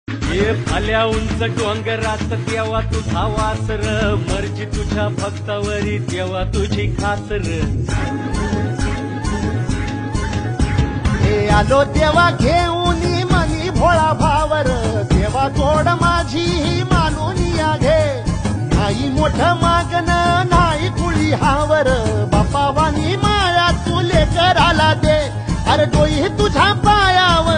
ये भाल्या उंच डोंगरात तेव्हा तुझा वासर मर्जी तुझ्या भक्तावरी तेव्हा तुझी खातर हे आलो देवा घेऊन मनी भोळा भावर देवा तोड माझी ही मानून या घे नाही मोठं मागण नाही कुळी हावर बापा वाणी माया तुले कराला दे अरे डोई तुझ्या पायावर